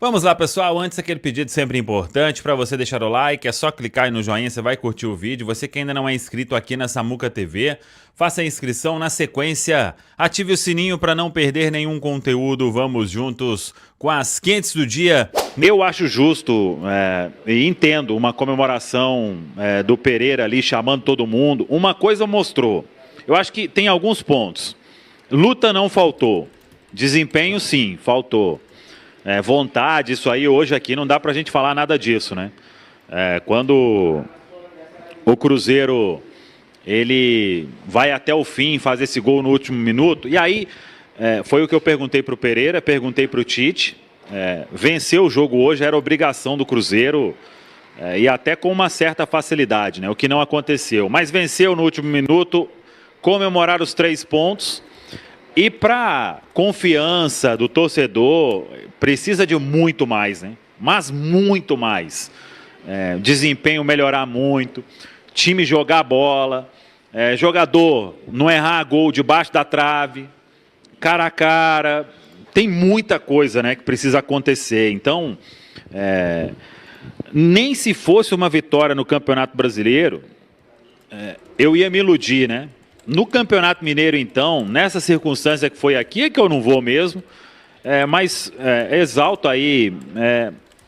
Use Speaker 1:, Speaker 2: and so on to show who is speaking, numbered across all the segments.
Speaker 1: Vamos lá, pessoal. Antes, aquele pedido sempre importante para você deixar o like. É só clicar aí no joinha, você vai curtir o vídeo. Você que ainda não é inscrito aqui na Samuca TV, faça a inscrição. Na sequência, ative o sininho para não perder nenhum conteúdo. Vamos juntos com as quentes do dia. Eu acho justo e entendo uma comemoração do Pereira ali chamando todo mundo. Uma coisa mostrou. Eu acho que tem alguns pontos. Luta não faltou. Desempenho, sim, faltou. Vontade, isso aí hoje aqui não dá pra gente falar nada disso, né? Quando o Cruzeiro ele vai até o fim, faz esse gol no último minuto, e aí foi o que eu perguntei pro Pereira, perguntei pro Tite, vencer o jogo hoje era obrigação do Cruzeiro, e até com uma certa facilidade, né? O que não aconteceu, mas venceu no último minuto, comemorar os 3 pontos. E para confiança do torcedor, precisa de muito mais, né? Mas muito mais. Desempenho melhorar muito, time jogar bola, jogador não errar gol debaixo da trave, cara a cara. Tem muita coisa, né, que precisa acontecer. Então, nem se fosse uma vitória no Campeonato Brasileiro, eu ia me iludir, né? No Campeonato Mineiro, então, nessa circunstância que foi aqui, é que eu não vou mesmo, mas exalto aí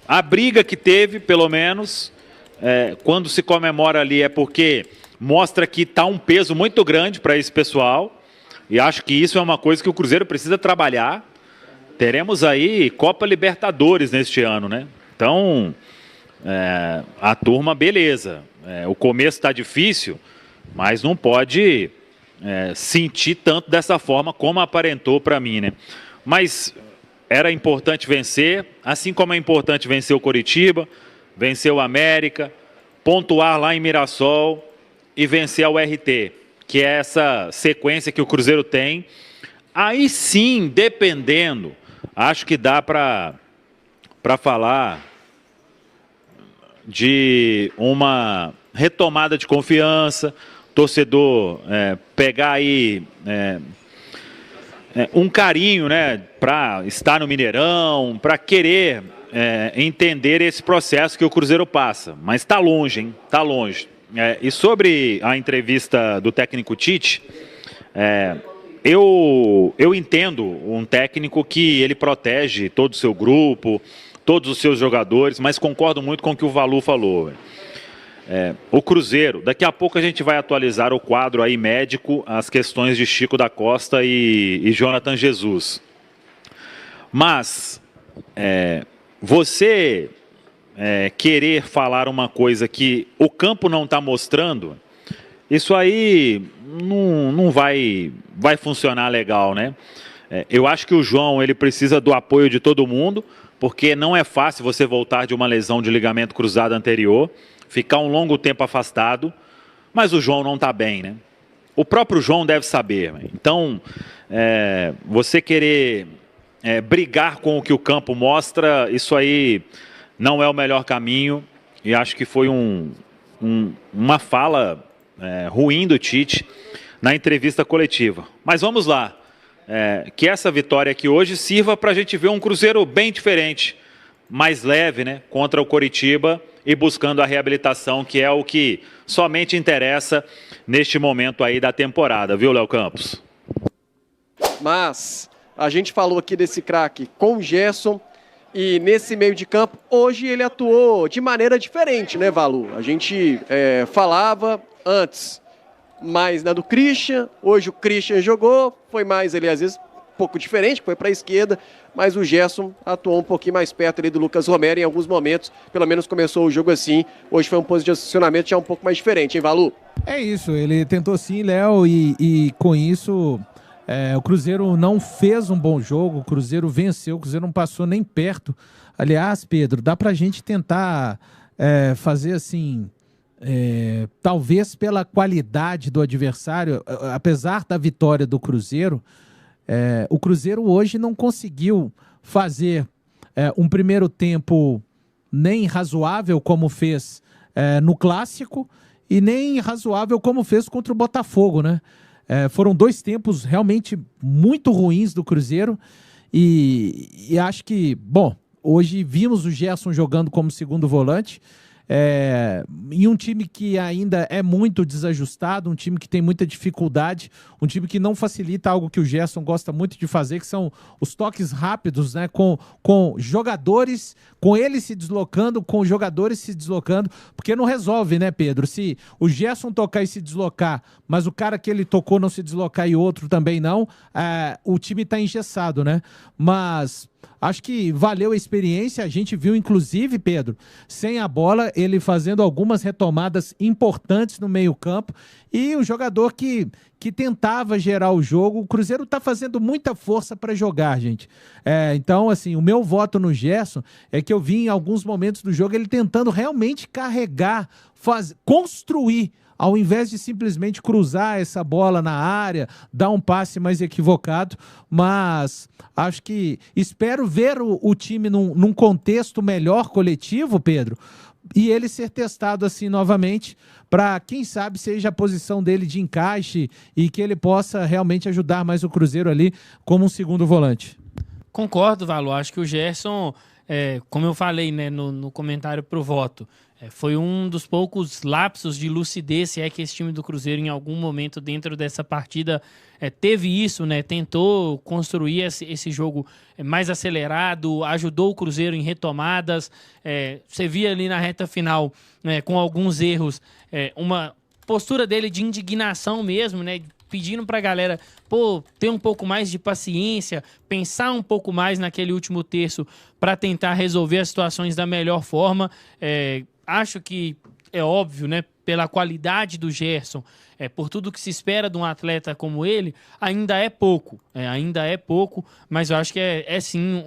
Speaker 1: a briga que teve, pelo menos, quando se comemora ali é porque mostra que está um peso muito grande para esse pessoal, e acho que isso é uma coisa que o Cruzeiro precisa trabalhar. Teremos aí Copa Libertadores neste ano, né? Então, a turma, beleza, o começo está difícil, mas não pode sentir tanto dessa forma como aparentou para mim, né? Mas era importante vencer, assim como é importante vencer o Coritiba, vencer o América, pontuar lá em Mirassol e vencer o RT, que é essa sequência que o Cruzeiro tem. Aí sim, dependendo, acho que dá para falar de uma retomada de confiança, torcedor pegar aí um carinho, né, para estar no Mineirão, para querer entender esse processo que o Cruzeiro passa. Mas está longe, hein? Está longe. E sobre a entrevista do técnico Tite, eu entendo um técnico que ele protege todo o seu grupo, todos os seus jogadores, mas concordo muito com o que o Valu falou. O Cruzeiro, daqui a pouco a gente vai atualizar o quadro aí médico, as questões de Chico da Costa e Jonathan Jesus. Mas você querer falar uma coisa que o campo não está mostrando, isso aí não vai funcionar legal, né? Eu acho que o João ele precisa do apoio de todo mundo, porque não é fácil você voltar de uma lesão de ligamento cruzado anterior, ficar um longo tempo afastado, mas o João não está bem, né? O próprio João deve saber. Então, você querer brigar com o que o campo mostra, isso aí não é o melhor caminho, e acho que foi uma fala ruim do Tite na entrevista coletiva. Mas vamos lá, que essa vitória aqui hoje sirva para a gente ver um Cruzeiro bem diferente, mais leve, né, contra o Coritiba, e buscando a reabilitação, que é o que somente interessa neste momento aí da temporada, viu, Léo Campos?
Speaker 2: Mas a gente falou aqui desse craque com o Gerson, e nesse meio de campo, hoje ele atuou de maneira diferente, né, Valu? A gente falava antes mais na do Christian, hoje o Christian jogou, foi mais ele às vezes um pouco diferente, foi para a esquerda, mas o Gerson atuou um pouquinho mais perto ali do Lucas Romero em alguns momentos, pelo menos começou o jogo assim, hoje foi um posicionamento já um pouco mais diferente, hein, Valu?
Speaker 3: É isso, ele tentou sim, Léo, e com isso o Cruzeiro não fez um bom jogo, o Cruzeiro venceu, o Cruzeiro não passou nem perto. Aliás, Pedro, dá pra gente tentar fazer assim, talvez pela qualidade do adversário, apesar da vitória do Cruzeiro, o Cruzeiro hoje não conseguiu fazer um primeiro tempo nem razoável como fez no Clássico e nem razoável como fez contra o Botafogo, né? Foram 2 tempos realmente muito ruins do Cruzeiro e acho que, bom, hoje vimos o Gerson jogando como segundo volante, em um time que ainda é muito desajustado, um time que tem muita dificuldade, um time que não facilita algo que o Gerson gosta muito de fazer, que são os toques rápidos, né, com jogadores, com ele se deslocando, com jogadores se deslocando, porque não resolve, né, Pedro? Se o Gerson tocar e se deslocar, mas o cara que ele tocou não se deslocar e outro também não, o time tá engessado, né? Mas acho que valeu a experiência. A gente viu, inclusive, Pedro, sem a bola, ele fazendo algumas retomadas importantes no meio-campo. E o jogador que tentava gerar o jogo. O Cruzeiro está fazendo muita força para jogar, gente. Então, assim, o meu voto no Gerson é que eu vi em alguns momentos do jogo ele tentando realmente carregar, construir, ao invés de simplesmente cruzar essa bola na área, dar um passe mais equivocado. Mas acho que espero ver o time num contexto melhor coletivo, Pedro, e ele ser testado assim novamente, para quem sabe seja a posição dele de encaixe e que ele possa realmente ajudar mais o Cruzeiro ali como um segundo volante.
Speaker 4: Concordo, Valor. Acho que o Gerson, como eu falei, né, no comentário pro voto, foi um dos poucos lapsos de lucidez, se é que esse time do Cruzeiro em algum momento dentro dessa partida teve isso, né? Tentou construir esse jogo mais acelerado, ajudou o Cruzeiro em retomadas. Você via ali na reta final, com alguns erros, uma postura dele de indignação mesmo, né? Pedindo pra galera, ter um pouco mais de paciência, pensar um pouco mais naquele último terço para tentar resolver as situações da melhor forma. Acho que é óbvio, né? Pela qualidade do Gerson, por tudo que se espera de um atleta como ele, ainda é pouco. Ainda é pouco, mas eu acho que é sim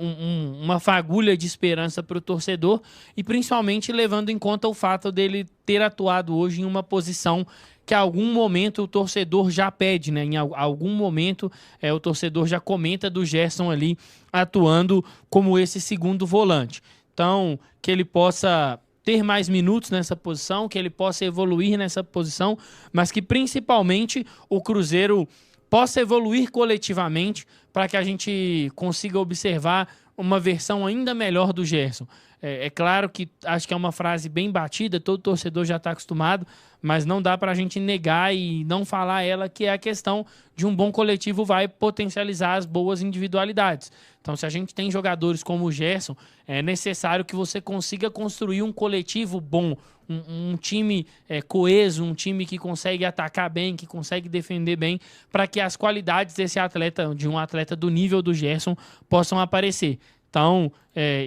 Speaker 4: uma fagulha de esperança para o torcedor, e principalmente levando em conta o fato dele ter atuado hoje em uma posição que a algum momento o torcedor já pede, né? Em algum momento o torcedor já comenta do Gerson ali atuando como esse segundo volante. Então, que ele possa ter mais minutos nessa posição, que ele possa evoluir nessa posição, mas que principalmente o Cruzeiro possa evoluir coletivamente para que a gente consiga observar uma versão ainda melhor do Gerson. É claro que acho que é uma frase bem batida, todo torcedor já está acostumado, mas não dá para a gente negar e não falar ela, que é a questão de um bom coletivo vai potencializar as boas individualidades. Então, se a gente tem jogadores como o Gerson, é necessário que você consiga construir um coletivo bom, um time coeso, um time que consegue atacar bem, que consegue defender bem, para que as qualidades desse atleta, de um atleta do nível do Gerson, possam aparecer. Então,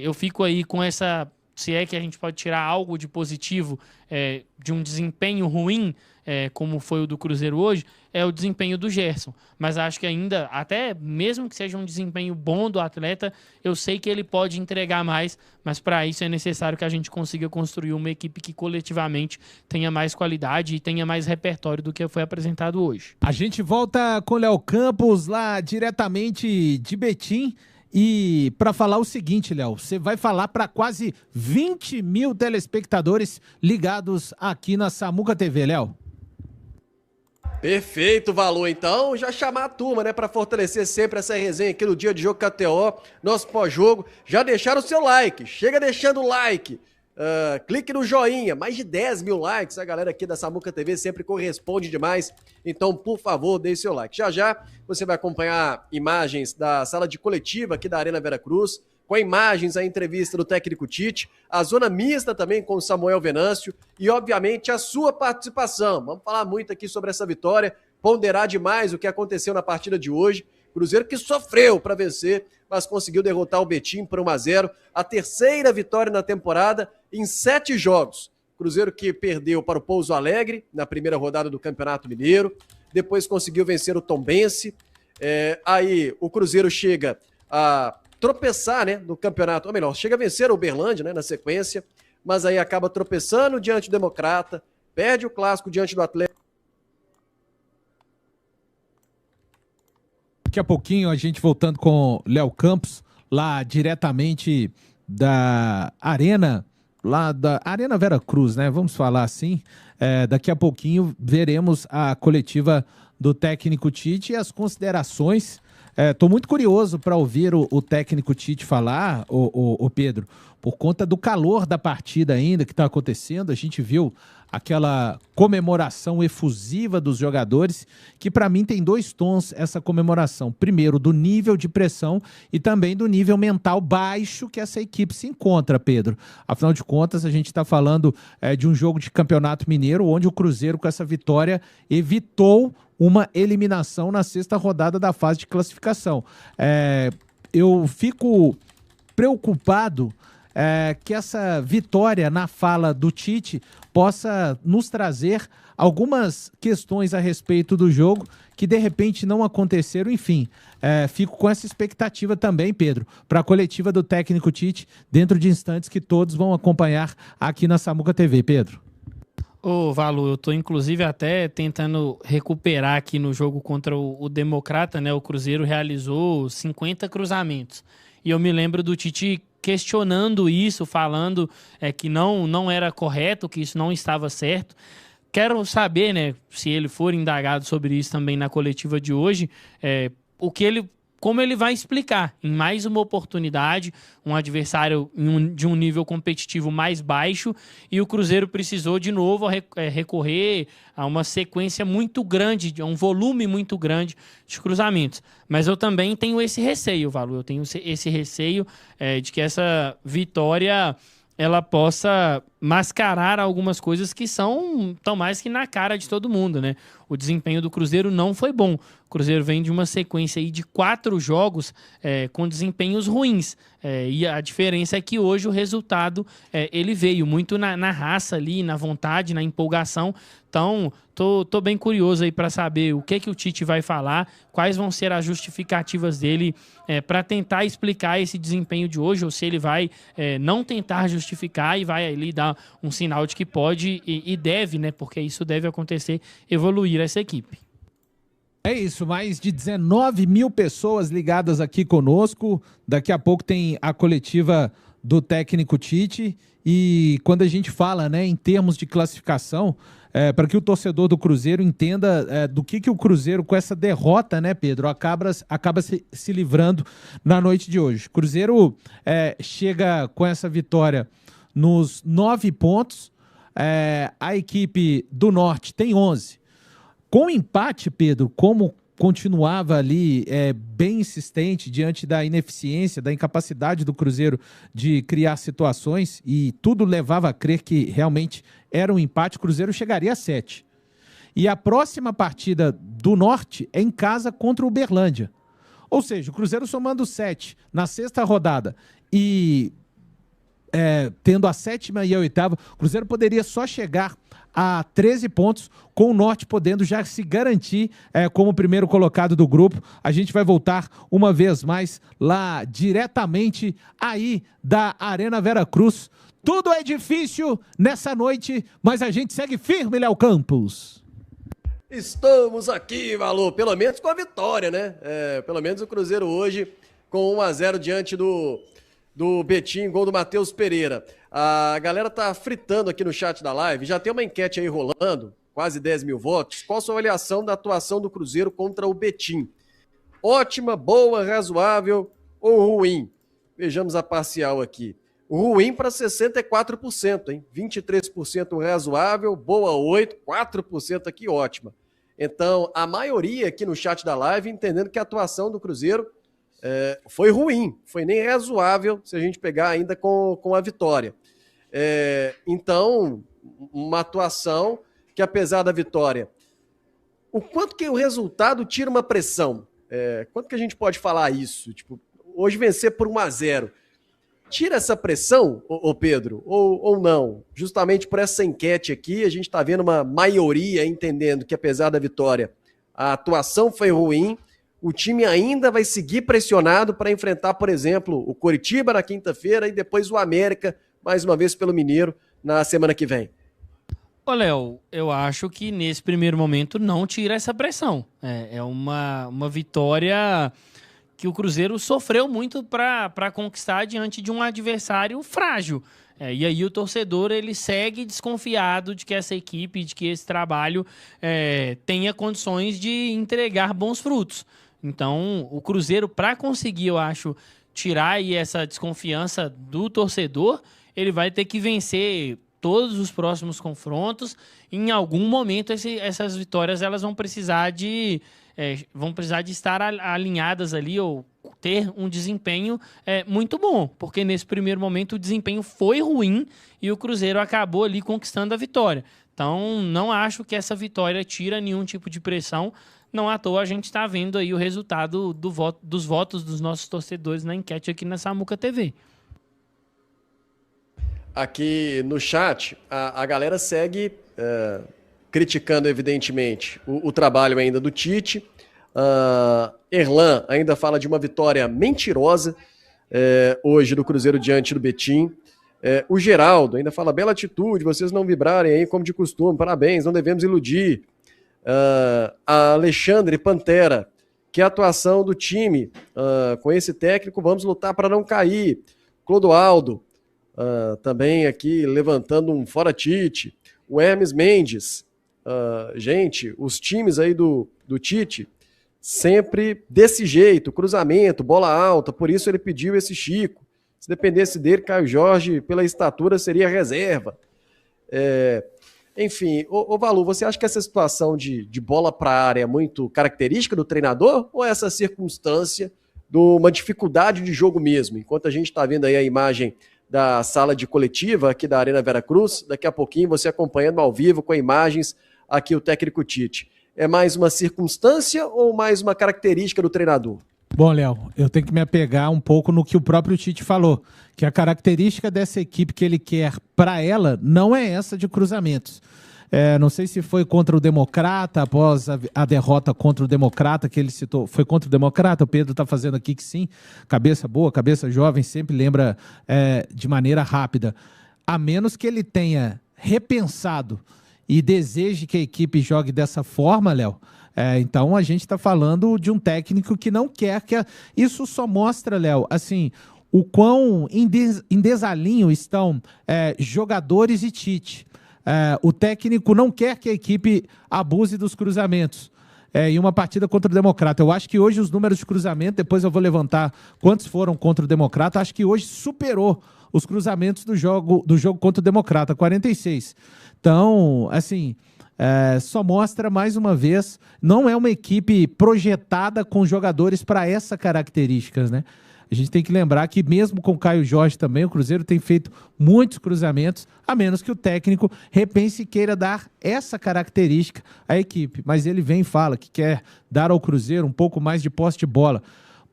Speaker 4: eu fico aí com essa, se é que a gente pode tirar algo de positivo de um desempenho ruim, como foi o do Cruzeiro hoje, é o desempenho do Gerson. Mas acho que ainda, até mesmo que seja um desempenho bom do atleta, eu sei que ele pode entregar mais, mas para isso é necessário que a gente consiga construir uma equipe que coletivamente tenha mais qualidade e tenha mais repertório do que foi apresentado hoje.
Speaker 3: A gente volta com o Léo Campos, lá diretamente de Betim. E para falar o seguinte, Léo, você vai falar para quase 20 mil telespectadores ligados aqui na Samuca TV, Léo.
Speaker 2: Perfeito, Valor. Então, já chamar a turma, né, para fortalecer sempre essa resenha aqui no Dia de Jogo KTO, nosso pós-jogo. Já deixaram o seu like, chega deixando o like. Clique no joinha, mais de 10 mil likes, a galera aqui da Samuca TV sempre corresponde demais, então por favor deixe seu like. Já você vai acompanhar imagens da sala de coletiva aqui da Arena Veracruz, com imagens a entrevista do técnico Tite, a zona mista também com o Samuel Venâncio e obviamente a sua participação. Vamos falar muito aqui sobre essa vitória, ponderar demais o que aconteceu na partida de hoje. Cruzeiro que sofreu para vencer, mas conseguiu derrotar o Betim por 1-0. A terceira vitória na temporada em 7 jogos. Cruzeiro que perdeu para o Pouso Alegre na primeira rodada do Campeonato Mineiro. Depois conseguiu vencer o Tombense. Aí o Cruzeiro chega a tropeçar, né, no campeonato. Ou melhor, chega a vencer o Uberlândia, né, na sequência. Mas aí acaba tropeçando diante do Democrata. Perde o clássico diante do Atlético.
Speaker 3: Daqui a pouquinho a gente voltando com Léo Campos, lá diretamente da Arena, lá da Arena Veracruz, né? Vamos falar assim. Daqui a pouquinho veremos a coletiva do técnico Tite e as considerações Tô muito curioso para ouvir o técnico Tite falar, o Pedro, por conta do calor da partida ainda que está acontecendo. A gente viu aquela comemoração efusiva dos jogadores, que para mim tem dois tons essa comemoração. Primeiro, do nível de pressão e também do nível mental baixo que essa equipe se encontra, Pedro. Afinal de contas, a gente está falando de um jogo de Campeonato Mineiro, onde o Cruzeiro, com essa vitória, evitou uma eliminação na sexta rodada da fase de classificação. Eu fico preocupado que essa vitória na fala do Tite possa nos trazer algumas questões a respeito do jogo que de repente não aconteceram. Enfim, fico com essa expectativa também, Pedro, para a coletiva do técnico Tite dentro de instantes que todos vão acompanhar aqui na Samuca TV. Pedro.
Speaker 4: Ô, Valu, eu tô inclusive até tentando recuperar aqui no jogo contra o Democrata, né? O Cruzeiro realizou 50 cruzamentos. E eu me lembro do Tite questionando isso, falando que não era correto, que isso não estava certo. Quero saber, né, se ele for indagado sobre isso também na coletiva de hoje, como ele vai explicar em mais uma oportunidade, um adversário de um nível competitivo mais baixo, e o Cruzeiro precisou de novo recorrer a uma sequência muito grande, a um volume muito grande de cruzamentos. Mas eu também tenho esse receio, Valu, eu tenho esse receio de que essa vitória ela possa mascarar algumas coisas que estão mais que na cara de todo mundo, né? O desempenho do Cruzeiro não foi bom. O Cruzeiro vem de uma sequência aí de 4 jogos com desempenhos ruins. E a diferença é que hoje o resultado ele veio muito na raça ali, na vontade, na empolgação. Então, tô bem curioso aí para saber o que o Tite vai falar, quais vão ser as justificativas dele para tentar explicar esse desempenho de hoje, ou se ele vai não tentar justificar e vai ali dar um sinal de que pode e deve, né? Porque isso deve acontecer, evoluir essa equipe.
Speaker 3: É isso, mais de 19 mil pessoas ligadas aqui conosco. Daqui a pouco tem a coletiva do técnico Tite. E quando a gente fala, né, em termos de classificação, para que o torcedor do Cruzeiro entenda do que o Cruzeiro, com essa derrota, né, Pedro, acaba se livrando na noite de hoje. Cruzeiro chega com essa vitória nos 9 pontos. A equipe do Norte tem 11. Com o empate, Pedro, como continuava ali bem insistente diante da ineficiência, da incapacidade do Cruzeiro de criar situações, e tudo levava a crer que realmente era um empate, o Cruzeiro chegaria a 7. E a próxima partida do Norte é em casa contra o Uberlândia. Ou seja, o Cruzeiro somando 7 na sexta rodada e tendo a 7ª e a 8ª, o Cruzeiro poderia só chegar a 13 pontos, com o Norte podendo já se garantir como primeiro colocado do grupo. A gente vai voltar uma vez mais lá diretamente aí da Arena Veracruz. Tudo é difícil nessa noite, mas a gente segue firme, Léo Campos.
Speaker 2: Estamos aqui, Valu, pelo menos com a vitória, né? Pelo menos o Cruzeiro hoje com 1-0 diante do Betim, gol do Matheus Pereira. A galera tá fritando aqui no chat da live, já tem uma enquete aí rolando, quase 10 mil votos. Qual a sua avaliação da atuação do Cruzeiro contra o Betim? Ótima, boa, razoável ou ruim? Vejamos a parcial aqui. Ruim para 64%, hein? 23% razoável, boa 8%, 4% aqui ótima. Então, a maioria aqui no chat da live entendendo que a atuação do Cruzeiro foi ruim, foi nem razoável se a gente pegar ainda com a vitória. Então, uma atuação que, apesar da vitória, o quanto que o resultado tira uma pressão? Quanto que a gente pode falar isso? Tipo, hoje vencer por 1-0, tira essa pressão, ô Pedro, ou não? Justamente por essa enquete aqui, a gente está vendo uma maioria entendendo que, apesar da vitória, a atuação foi ruim. O time ainda vai seguir pressionado para enfrentar, por exemplo, o Coritiba na quinta-feira e depois o América, mais uma vez pelo Mineiro, na semana que vem.
Speaker 4: Ô, Léo, eu acho que nesse primeiro momento não tira essa pressão. É uma vitória que o Cruzeiro sofreu muito para conquistar diante de um adversário frágil. E aí o torcedor ele segue desconfiado de que essa equipe, de que esse trabalho tenha condições de entregar bons frutos. Então, o Cruzeiro, para conseguir, eu acho, tirar aí essa desconfiança do torcedor, ele vai ter que vencer todos os próximos confrontos. Em algum momento, essas vitórias elas vão precisar de estar alinhadas ali ou ter um desempenho muito bom, porque nesse primeiro momento o desempenho foi ruim e o Cruzeiro acabou ali conquistando a vitória. Então, não acho que essa vitória tira nenhum tipo de pressão. Não à toa a gente está vendo aí o resultado dos votos dos nossos torcedores na enquete aqui na Samuca TV.
Speaker 2: Aqui no chat, a galera segue criticando, evidentemente, o trabalho ainda do Tite. Erlan ainda fala de uma vitória mentirosa hoje do Cruzeiro diante do Betim. O Geraldo ainda fala, bela atitude, vocês não vibrarem aí como de costume, parabéns, não devemos iludir. A Alexandre Pantera, que a atuação do time com esse técnico, vamos lutar para não cair. Clodoaldo, também aqui levantando um fora Tite. O Hermes Mendes, gente, os times aí do Tite, sempre desse jeito, cruzamento, bola alta, por isso ele pediu esse Chico. Se dependesse dele, Caio Jorge, pela estatura, seria reserva. Enfim, ô Valu, você acha que essa situação de bola para a área é muito característica do treinador ou é essa circunstância de uma dificuldade de jogo mesmo? Enquanto a gente está vendo aí a imagem da sala de coletiva aqui da Arena Veracruz, daqui a pouquinho você acompanhando ao vivo com imagens aqui o técnico Tite. É mais uma circunstância ou mais uma característica do treinador?
Speaker 3: Bom, Léo, eu tenho que me apegar um pouco no que o próprio Tite falou, que a característica dessa equipe que ele quer para ela não é essa de cruzamentos. Não sei se foi contra o Democrata, após a derrota contra o Democrata, que ele citou. Foi contra o Democrata? O Pedro está fazendo aqui que sim. Cabeça boa, cabeça jovem, sempre lembra de maneira rápida. A menos que ele tenha repensado e deseje que a equipe jogue dessa forma, Léo, então a gente está falando de um técnico que não quer que... Isso só mostra, Léo, assim, o quão em desalinho estão jogadores e Tite. O técnico não quer que a equipe abuse dos cruzamentos. Em uma partida contra o Democrata. Eu acho que hoje os números de cruzamento, depois eu vou levantar quantos foram contra o Democrata, acho que hoje superou os cruzamentos do jogo contra o Democrata, 46. Então, assim... só mostra mais uma vez, não é uma equipe projetada com jogadores para essa características, né? A gente tem que lembrar que mesmo com o Caio Jorge também, o Cruzeiro tem feito muitos cruzamentos, a menos que o técnico repense e queira dar essa característica à equipe. Mas ele vem e fala que quer dar ao Cruzeiro um pouco mais de posse de bola.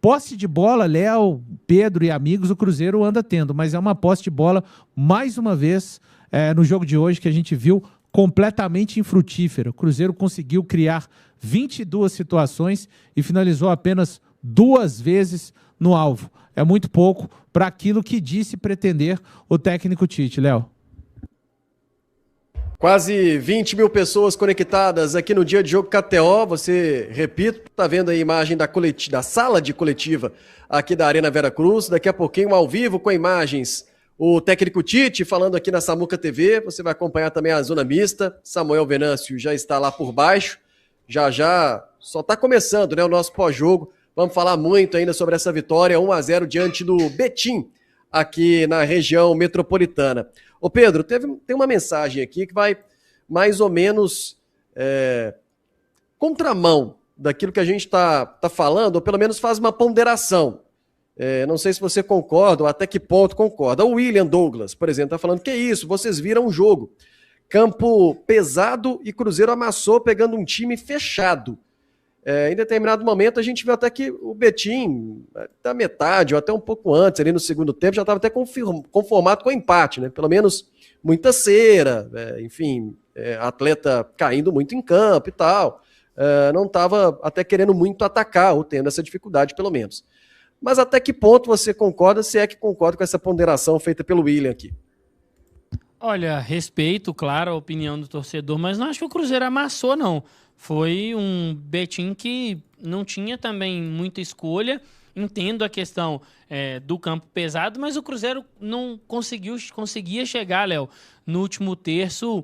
Speaker 3: Posse de bola, Léo, Pedro e amigos, o Cruzeiro anda tendo, mas é uma posse de bola, mais uma vez, no jogo de hoje que a gente viu, completamente infrutífera. O Cruzeiro conseguiu criar 22 situações e finalizou apenas 2 vezes no alvo. É muito pouco para aquilo que disse pretender o técnico Tite, Léo.
Speaker 2: Quase 20 mil pessoas conectadas aqui no Dia de Jogo KTO. Você, repito, está vendo a imagem da sala de coletiva aqui da Arena Veracruz. Daqui a pouquinho, ao vivo, com imagens, o técnico Tite falando aqui na Samuca TV. Você vai acompanhar também a zona mista. Samuel Venâncio já está lá por baixo. Já só está começando, né, o nosso pós-jogo. Vamos falar muito ainda sobre essa vitória 1-0 diante do Betim, aqui na região metropolitana. Ô Pedro, tem uma mensagem aqui que vai mais ou menos contramão daquilo que a gente tá falando, ou pelo menos faz uma ponderação. Não sei se você concorda ou até que ponto concorda. O William Douglas, por exemplo, está falando que é isso, vocês viram o jogo. Campo pesado e Cruzeiro amassou pegando um time fechado. Em determinado momento a gente viu até que o Betim, da metade ou até um pouco antes, ali no segundo tempo, já estava até conformado com o empate, né? Pelo menos muita cera, enfim, atleta caindo muito em campo e tal. Não estava até querendo muito atacar, ou tendo essa dificuldade, pelo menos. Mas até que ponto você concorda, se é que concorda com essa ponderação feita pelo William aqui?
Speaker 4: Olha, respeito, claro, a opinião do torcedor, mas não acho que o Cruzeiro amassou, não. Foi um Betim que não tinha também muita escolha entendo a questão do campo pesado, mas o Cruzeiro não conseguia chegar, Léo, no último terço,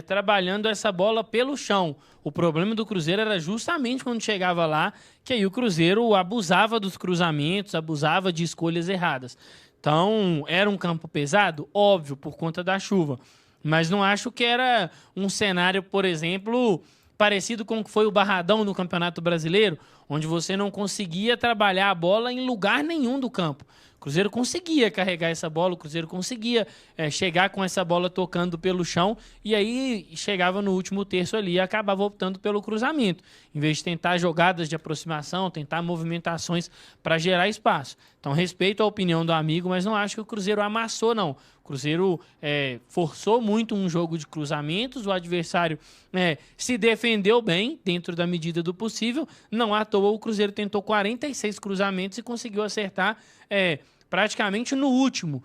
Speaker 4: trabalhando essa bola pelo chão. O problema do Cruzeiro era justamente quando chegava lá, que aí o Cruzeiro abusava dos cruzamentos, abusava de escolhas erradas. Então, era um campo pesado? Óbvio, por conta da chuva. Mas não acho que era um cenário, por exemplo, parecido com o que foi o Barradão no Campeonato Brasileiro, onde você não conseguia trabalhar a bola em lugar nenhum do campo. O Cruzeiro conseguia carregar essa bola, o Cruzeiro conseguia chegar com essa bola tocando pelo chão, e aí chegava no último terço ali e acabava optando pelo cruzamento, em vez de tentar jogadas de aproximação, tentar movimentações para gerar espaço. Então, respeito a opinião do amigo, mas não acho que o Cruzeiro amassou, não. O Cruzeiro forçou muito um jogo de cruzamentos, o adversário se defendeu bem, dentro da medida do possível. Não à toa, o Cruzeiro tentou 46 cruzamentos e conseguiu acertar praticamente no último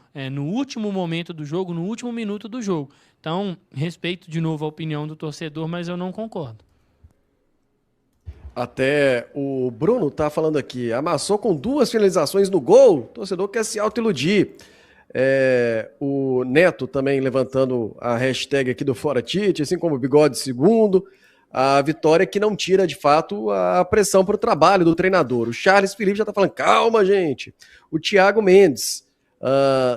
Speaker 4: momento do jogo, no último minuto do jogo. Então, respeito de novo a opinião do torcedor, mas eu não concordo.
Speaker 2: Até o Bruno tá falando aqui, amassou com 2 finalizações no gol, o torcedor quer se autoiludir. O Neto também levantando a hashtag aqui do Fora Tite, assim como o Bigode segundo, a vitória que não tira de fato a pressão para o trabalho do treinador. O Charles Felipe já tá falando, calma gente. O Thiago Mendes,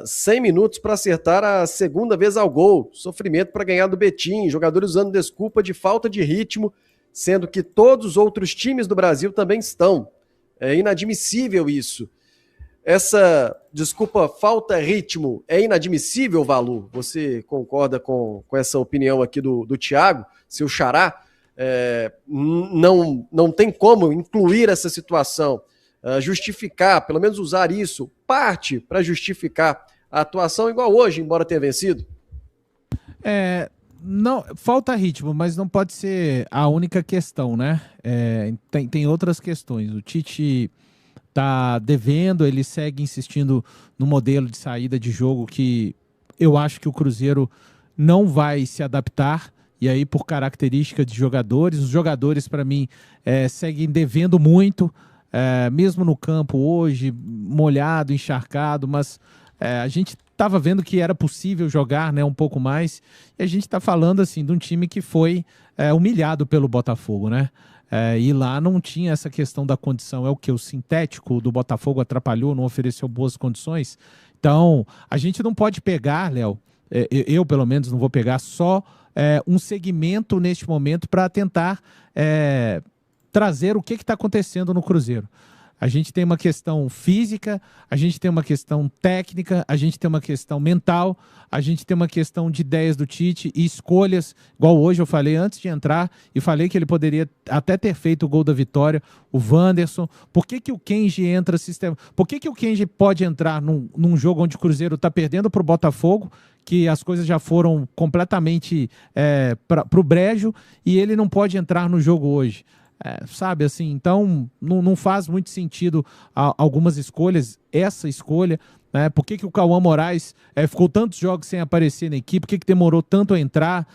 Speaker 2: 100 minutos para acertar a segunda vez ao gol, sofrimento para ganhar do Betim, jogadores usando desculpa de falta de ritmo, sendo que todos os outros times do Brasil também estão. É inadmissível isso. Essa desculpa, falta ritmo, é inadmissível, Valu? Você concorda com essa opinião aqui do Thiago, seu xará? Não tem como incluir essa situação, justificar, pelo menos usar isso, parte para justificar a atuação igual hoje, embora tenha vencido?
Speaker 3: Não, falta ritmo, mas não pode ser a única questão, né? Tem outras questões. O Tite tá devendo, ele segue insistindo no modelo de saída de jogo que eu acho que o Cruzeiro não vai se adaptar, e aí por característica de jogadores, os jogadores para mim seguem devendo muito, mesmo no campo hoje, molhado, encharcado, mas a gente estava vendo que era possível jogar, né, um pouco mais, e a gente está falando assim de um time que foi humilhado pelo Botafogo, né? E lá não tinha essa questão da condição. O sintético do Botafogo atrapalhou, não ofereceu boas condições. Então, a gente não pode pegar, Léo, eu pelo menos não vou pegar só um segmento neste momento para tentar trazer o que está acontecendo no Cruzeiro. A gente tem uma questão física, a gente tem uma questão técnica, a gente tem uma questão mental, a gente tem uma questão de ideias do Tite e escolhas, igual hoje eu falei antes de entrar, e falei que ele poderia até ter feito o gol da vitória, o Wanderson. Por que o Kenji entra sistema? Por que o Kenji pode entrar num jogo onde o Cruzeiro está perdendo para o Botafogo, que as coisas já foram completamente para o brejo, e ele não pode entrar no jogo hoje? Sabe, assim, então não faz muito sentido algumas escolhas, essa escolha, né? Por que o Cauã Moraes ficou tantos jogos sem aparecer na equipe? Por que demorou tanto a entrar?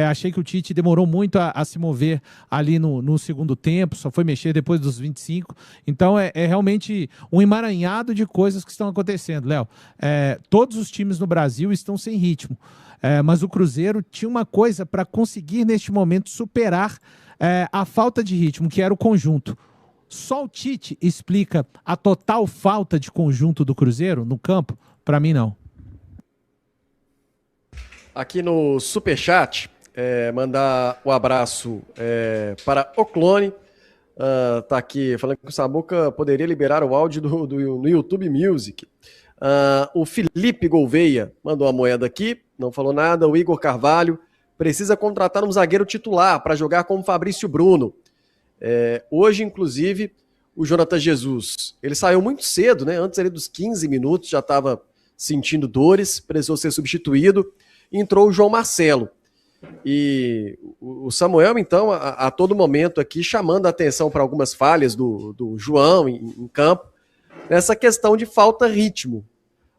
Speaker 3: Achei que o Tite demorou muito a se mover ali no segundo tempo, só foi mexer depois dos 25. Então é realmente um emaranhado de coisas que estão acontecendo, Léo. Todos os times no Brasil estão sem ritmo, mas o Cruzeiro tinha uma coisa para conseguir neste momento superar a falta de ritmo, que era o conjunto. Só o Tite explica a total falta de conjunto do Cruzeiro no campo? Para mim, não.
Speaker 2: Aqui no Superchat, mandar um abraço para o Clone. Tá aqui falando que o Samuca poderia liberar o áudio no YouTube Music. O Felipe Gouveia mandou uma moeda aqui, não falou nada. O Igor Carvalho precisa contratar um zagueiro titular para jogar com o Fabrício Bruno. Hoje, inclusive, o Jonathan Jesus, ele saiu muito cedo, né? Antes ali dos 15 minutos, já estava sentindo dores, precisou ser substituído. Entrou o João Marcelo. E o Samuel, então, a todo momento aqui, chamando a atenção para algumas falhas do João em campo, nessa questão de falta ritmo.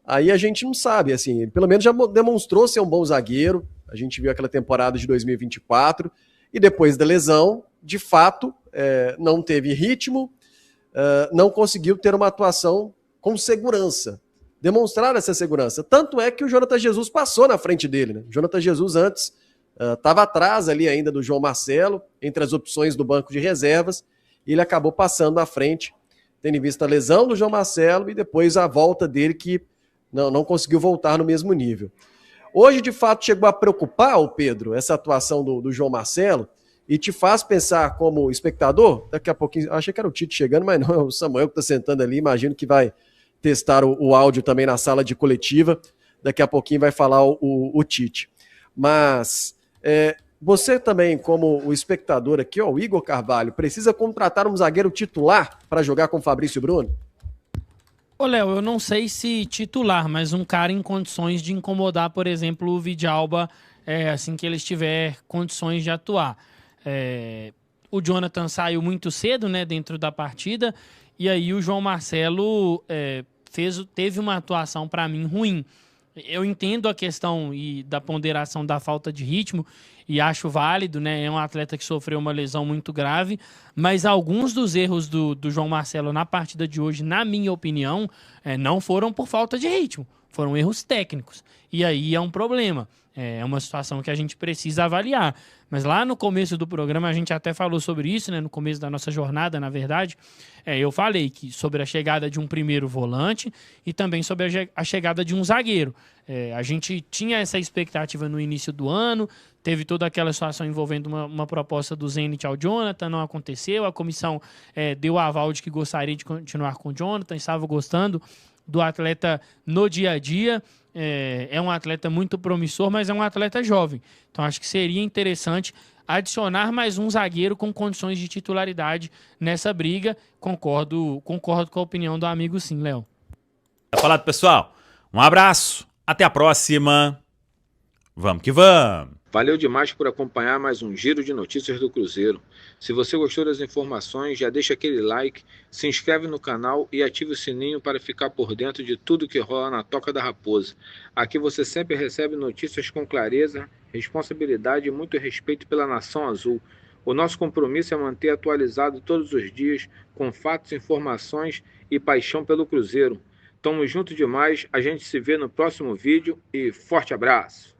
Speaker 2: Aí a gente não sabe, assim, pelo menos já demonstrou ser um bom zagueiro. A gente viu aquela temporada de 2024 e depois da lesão, de fato, não teve ritmo, não conseguiu ter uma atuação com segurança, demonstrar essa segurança. Tanto é que o Jonathan Jesus passou na frente dele, né? O Jonathan Jesus antes estava atrás ali ainda do João Marcelo, entre as opções do banco de reservas, e ele acabou passando à frente, tendo em vista a lesão do João Marcelo e depois a volta dele, que não conseguiu voltar no mesmo nível. Hoje, de fato, chegou a preocupar, o Pedro, essa atuação do João Marcelo, e te faz pensar como espectador? Daqui a pouquinho, achei que era o Tite chegando, mas não, é o Samuel que está sentando ali, imagino que vai testar o áudio também na sala de coletiva, daqui a pouquinho vai falar o Tite. Mas você também, como o espectador aqui, o Igor Carvalho, precisa contratar um zagueiro titular para jogar com o Fabrício Bruno?
Speaker 4: Ô, Léo, eu não sei se titular, mas um cara em condições de incomodar, por exemplo, o Vidalba, assim que ele estiver condições de atuar. O Jonathan saiu muito cedo, né, dentro da partida, e aí o João Marcelo teve uma atuação, para mim, ruim. Eu entendo a questão da ponderação da falta de ritmo e acho válido, né? É um atleta que sofreu uma lesão muito grave, mas alguns dos erros do João Marcelo na partida de hoje, na minha opinião, não foram por falta de ritmo, foram erros técnicos. E aí é um problema. É uma situação que a gente precisa avaliar. Mas lá no começo do programa a gente até falou sobre isso, né? No começo da nossa jornada, na verdade, eu falei sobre a chegada de um primeiro volante e também sobre a chegada de um zagueiro. A gente tinha essa expectativa no início do ano, teve toda aquela situação envolvendo uma proposta do Zenit ao Jonathan, não aconteceu, a comissão deu o aval de que gostaria de continuar com o Jonathan, estava gostando do atleta no dia a dia. É um atleta muito promissor, mas é um atleta jovem. Então acho que seria interessante adicionar mais um zagueiro com condições de titularidade nessa briga. Concordo com a opinião do amigo, sim, Léo.
Speaker 1: Tá falado, pessoal. Um abraço. Até a próxima. Vamos que vamos.
Speaker 5: Valeu demais por acompanhar mais um Giro de Notícias do Cruzeiro. Se você gostou das informações, já deixa aquele like, se inscreve no canal e ative o sininho para ficar por dentro de tudo que rola na Toca da Raposa. Aqui você sempre recebe notícias com clareza, responsabilidade e muito respeito pela Nação Azul. O nosso compromisso é manter atualizado todos os dias, com fatos, informações e paixão pelo Cruzeiro. Tamo junto demais, a gente se vê no próximo vídeo e forte abraço!